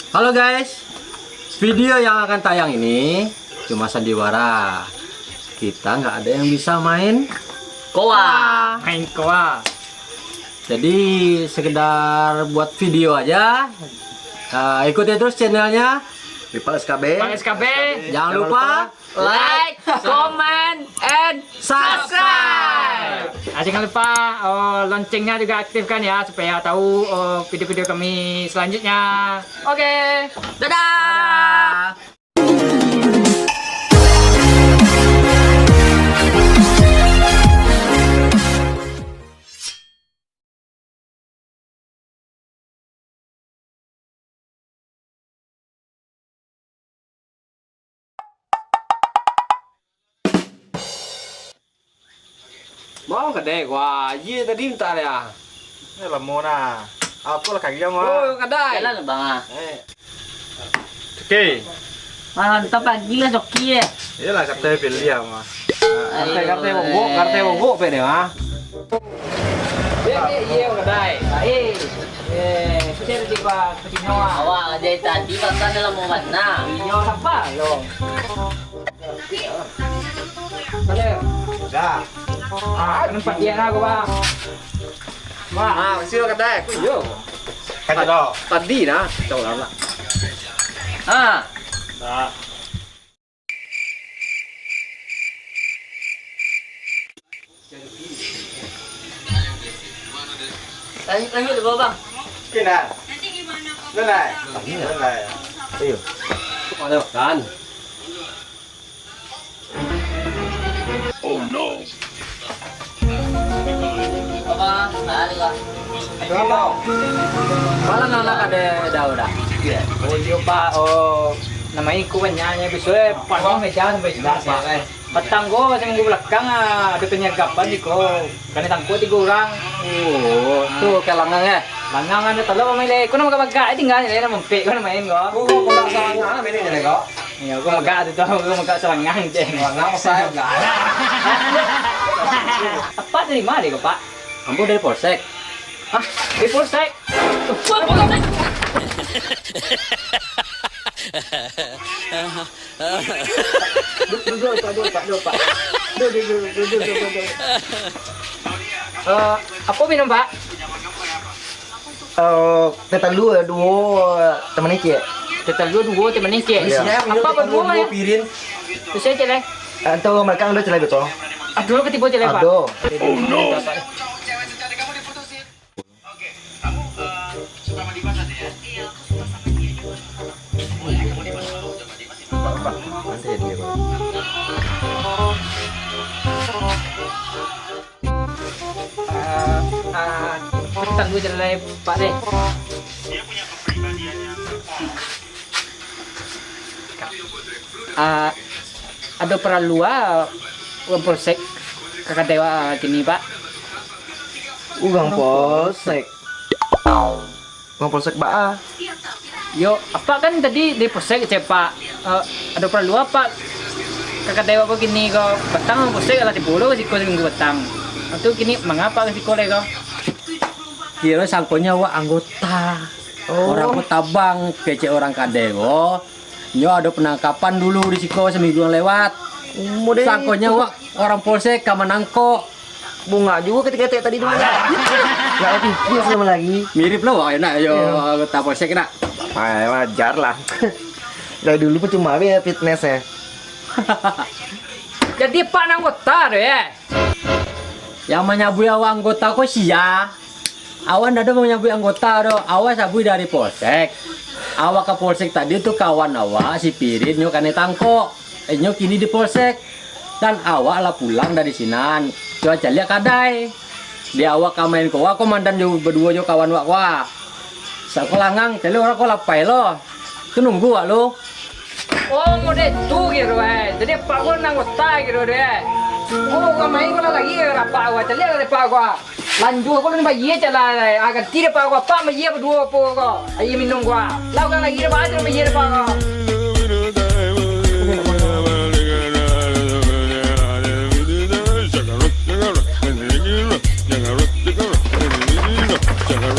Halo guys, video yang akan tayang ini cuma sandiwara. Kita nggak ada yang bisa main koa. Jadi sekedar buat video aja. Ikuti terus channelnya Ipal SKB. Jangan lupa like, comment, and subscribe. Jangan lupa loncengnya juga aktifkan ya supaya tahu video-video kami selanjutnya. Oke, Dadah. mau kedai gua. Iya tadi minta ya. Ini là mua nè. Aku là kaki Oh, mà. kedai. Jalan bang. Oke. Mantap pagi lah soki. Ini là cà phê Việt Liêm mà. Karte bongo pe deh mah. Iya kedai. share di ba Nyoa. Awak aja tadi kan dalam momen na. Nyoa apa lo? Dạ. Tempat dia na ko bang. Ah, sih kedai. Yo. Cái đó. Tadi nah, coba lah. Ah, Đó. lanjut dulu bang. Cái này. Cái này. Cái này. Ada kan? Apa? Balik lah. Malah anak ada dah. Oh iya pak. Namanya ku banyak besok panjang meja sampai sebelah. Petang go seminggu belakang ada penyergapan di ko. Karena tangku 3 orang. Oh, tuh kelangan ya. Langangan ada talo pamilih. Ko na magabagay tinggal nila mampik ko na main go. Kok kalau salahnya ini nih kok. Ya ko maga dito ko maga sa langang din. Langang saya enggak. Apa dari mana ko pak? Ambo dari polsek. Ah, di polsek. Duduk, Pak. Apa minum, Pak? Tetan dua teman ini ya. Total dua teman ini. Iya. Apa berdua ya? Pirin. Terus saya celek. Atau mereka udah cerai betul. Aduh, ketipu celek, Pak. Aduh. Oh no. Nanti dia. Kita dulu celek, Pak deh. Ada peralua polsek kakak dewa gini Pak. Ugang polsek. Ugang polsek Baa. Yo, apa kan tadi di polsek Pak? Ada peralua Pak kakak dewa begini kok petang polsek ala di pulau si kau minggu petang. Atau gini mengapa si kau lego? Kira sangkonya wa anggota. Orang kota bang, kece orang kadeo. Nyo ada penangkapan dulu di Siko seminggu yang lewat. Sangkonya wa orang polsek kamanangko. Bunga juga ketika tadi dulu. Ya oke, dia sama lagi. Mirip lo wah enak yo anggota polsek nak. Wajar lah. Dari dulu cuma ya fitness ya. Jadi Pak anggota deh ya. Yang menyabui awak anggota kok sia. Awan ada mau nyabui anggota do. Awas sabui dari polsek. Awak ke polsek tadi tuh kawan awak si Pirin nyo kane tangko. Nyo kini di polsek. Dan awak lah pulang dari sinan. Cuaca lihat kadai. Di awak kamain ko komandan jo berdua jo kawan wak wa. Sakolangang tele orang ko lapai lo. Tu nunggu wak lo. Oh, mau deh tuh gitu Jadi Pak gua anggota gitu deh. Gua main gua lagi apa gua cari ada Pak gua. Lanjut gua nambah ye cala agar tidak Pak gua Pak ye berdua apa gua. Ayo minum gua. Lawan lagi ada Pak nambah ye Pak gua. Jangan